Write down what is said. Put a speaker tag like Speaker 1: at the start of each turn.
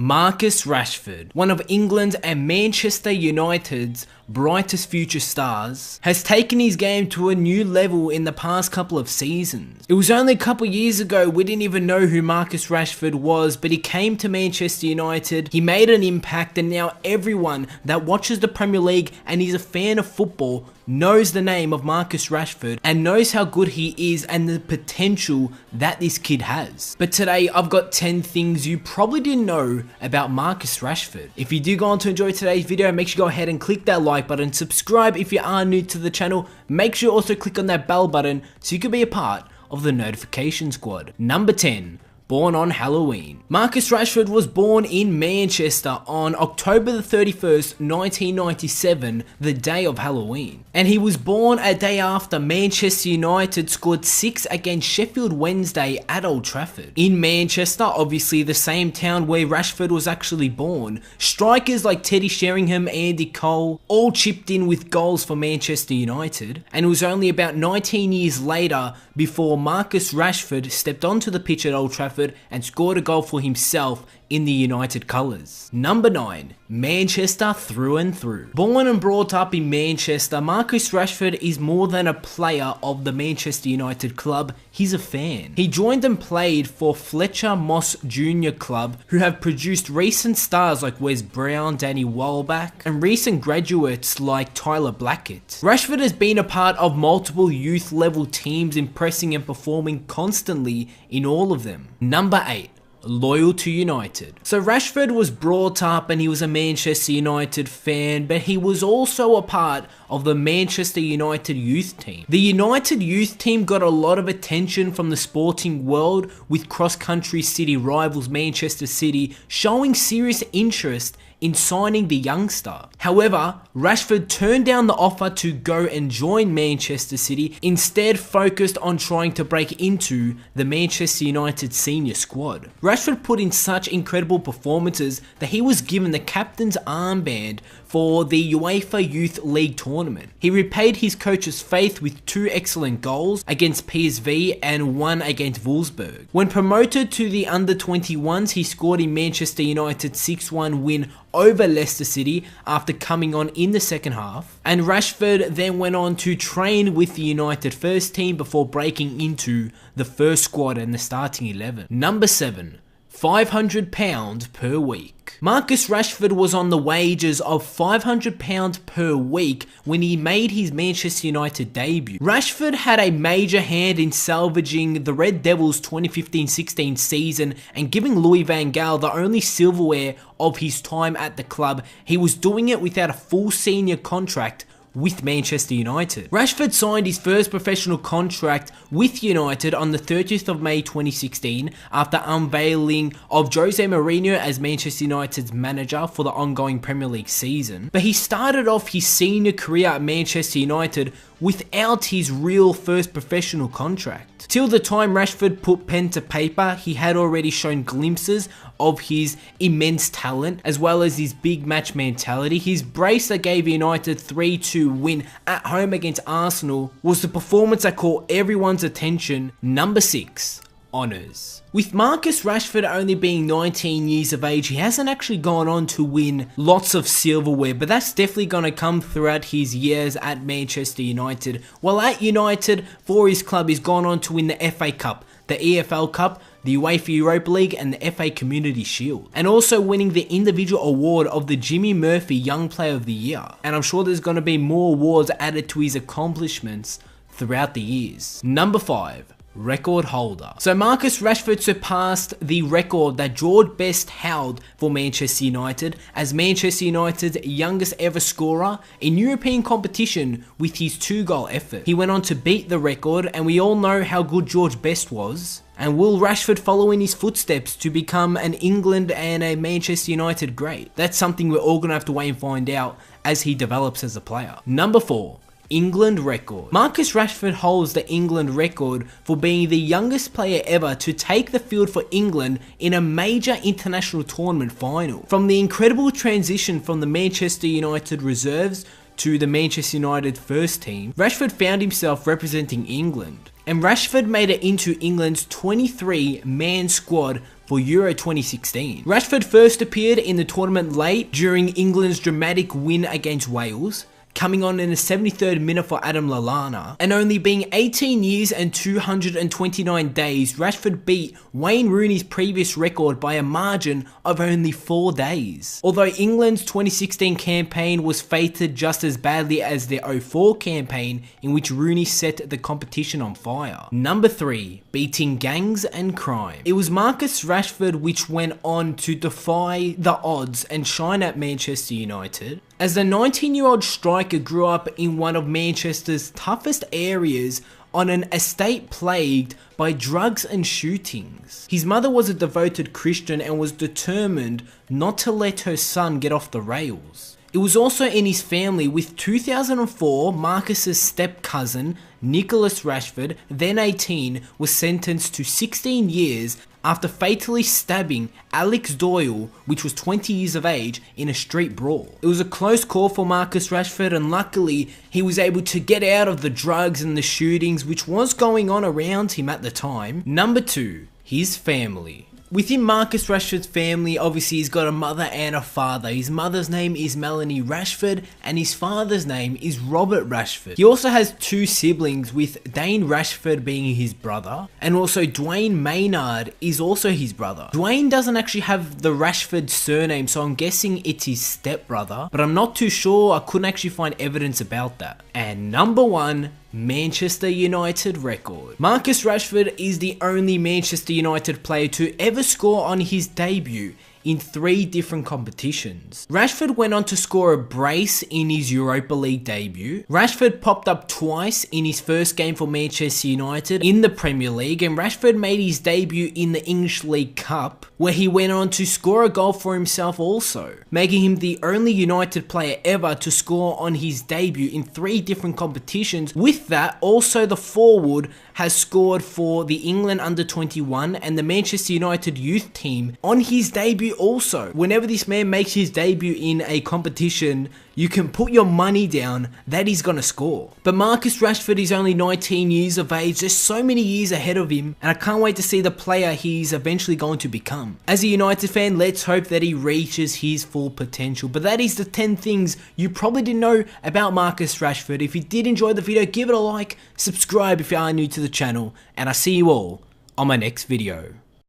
Speaker 1: Marcus Rashford, one of England and Manchester United's brightest future stars, has taken his game to a new level in the past couple of seasons. It was only a couple years ago we didn't even know who Marcus Rashford was, but he came to Manchester United, he made an impact, and now everyone that watches the Premier League and is a fan of football knows the name of Marcus Rashford and knows how good he is and the potential that this kid has. But today I've got 10 things you probably didn't know about Marcus Rashford. If you do go on to enjoy today's video, make sure you go ahead and click that like button, subscribe if you are new to the channel, make sure you also click on that bell button so you can be a part of the notification squad. Number 10. Born on Halloween. Marcus Rashford was born in Manchester on October the 31st, 1997, the day of Halloween. And he was born a day after Manchester United scored 6 against Sheffield Wednesday at Old Trafford. In Manchester, obviously the same town where Rashford was actually born, strikers like Teddy Sheringham, Andy Cole, all chipped in with goals for Manchester United. And it was only about 19 years later before Marcus Rashford stepped onto the pitch at Old Trafford and scored a goal for himself in the United colours. Number 9. Manchester through and through. Born and brought up in Manchester, Marcus Rashford is more than a player of the Manchester United club, he's a fan. He joined and played for Fletcher Moss Junior Club, who have produced recent stars like Wes Brown, Danny Welbeck, and recent graduates like Tyler Blackett. Rashford has been a part of multiple youth level teams, impressing and performing constantly in all of them. Number 8. Loyal to United. So Rashford was brought up and he was a Manchester United fan, but he was also a part of the Manchester United youth team. The United youth team got a lot of attention from the sporting world, with cross-country city rivals Manchester City showing serious interest in signing the youngster. However, Rashford turned down the offer to go and join Manchester City, instead focused on trying to break into the Manchester United senior squad. Rashford put in such incredible performances that he was given the captain's armband for the UEFA Youth League tournament. He repaid his coach's faith with 2 excellent goals against PSV and 1 against Wolfsburg. When promoted to the under-21s, he scored in Manchester United's 6-1 win over Leicester City after coming on in the second half. And Rashford then went on to train with the United first team before breaking into the first squad and the starting 11. Number 7. £500 per week. Marcus Rashford was on the wages of £500 per week when he made his Manchester United debut. Rashford had a major hand in salvaging the Red Devils' 2015-16 season and giving Louis van Gaal the only silverware of his time at the club. He was doing it without a full senior contract with Manchester United. Rashford signed his first professional contract with United on the 30th of May 2016 after unveiling of Jose Mourinho as Manchester United's manager for the ongoing Premier League season. But he started off his senior career at Manchester United without his real first professional contract. Till the time Rashford put pen to paper, he had already shown glimpses of his immense talent as well as his big match mentality. His brace that gave United 3-2 win at home against Arsenal was the performance that caught everyone's attention. Number 6. Honours. With Marcus Rashford only being 19 years of age, he hasn't actually gone on to win lots of silverware, but that's definitely going to come throughout his years at Manchester United. While at United, for his club, he's gone on to win the FA Cup, the EFL Cup, the UEFA Europa League and the FA Community Shield, and also winning the individual award of the Jimmy Murphy Young Player of the Year. And I'm sure there's going to be more awards added to his accomplishments throughout the years. Number 5. Record holder. So Marcus Rashford surpassed the record that George Best held for Manchester United as Manchester United's youngest ever scorer in European competition with his 2-goal effort. He went on to beat the record, and we all know how good George Best was. And will Rashford follow in his footsteps to become an England and a Manchester United great? That's something we're all going to have to wait and find out as he develops as a player. Number 4. England record. Marcus Rashford holds the England record for being the youngest player ever to take the field for England in a major international tournament final. From the incredible transition from the Manchester United reserves to the Manchester United first team, Rashford found himself representing England. And Rashford made it into England's 23-man squad for Euro 2016. Rashford first appeared in the tournament late during England's dramatic win against Wales, coming on in the 73rd minute for Adam Lallana, and only being 18 years and 229 days, Rashford beat Wayne Rooney's previous record by a margin of only 4 days. Although England's 2016 campaign was fated just as badly as their 04 campaign, in which Rooney set the competition on fire. Number 3, beating gangs and crime. It was Marcus Rashford which went on to defy the odds and shine at Manchester United, as the 19-year-old striker grew up in one of Manchester's toughest areas on an estate plagued by drugs and shootings. His mother was a devoted Christian and was determined not to let her son get off the rails. It was also in his family, with 2004 Marcus's step-cousin Nicholas Rashford, then 18, was sentenced to 16 years after fatally stabbing Alex Doyle, which was 20 years of age, in a street brawl. It was a close call for Marcus Rashford, and luckily he was able to get out of the drugs and the shootings which was going on around him at the time. Number 2, his family. Within Marcus Rashford's family, obviously he's got a mother and a father. His mother's name is Melanie Rashford and his father's name is Robert Rashford. He also has 2 siblings, with Dane Rashford being his brother, and also Dwayne Maynard is also his brother. Dwayne doesn't actually have the Rashford surname, so I'm guessing it's his stepbrother, but I'm not too sure. I couldn't actually find evidence about that. And number 1, Manchester United record. Marcus Rashford is the only Manchester United player to ever score on his debut in 3 different competitions. Rashford went on to score a brace in his Europa League debut. Rashford popped up twice in his first game for Manchester United in the Premier League, and Rashford made his debut in the English League Cup, where he went on to score a goal for himself also, making him the only United player ever to score on his debut in 3 different competitions. With that, also the forward has scored for the England under-21 and the Manchester United youth team on his debut also. Whenever this man makes his debut in a competition, you can put your money down that he's gonna score. But Marcus Rashford is only 19 years of age. There's so many years ahead of him, and I can't wait to see the player he's eventually going to become. As a United fan, let's hope that he reaches his full potential. But that is the 10 things you probably didn't know about Marcus Rashford. If you did enjoy the video, give it a like, subscribe if you are new to the channel, and I'll see you all on my next video.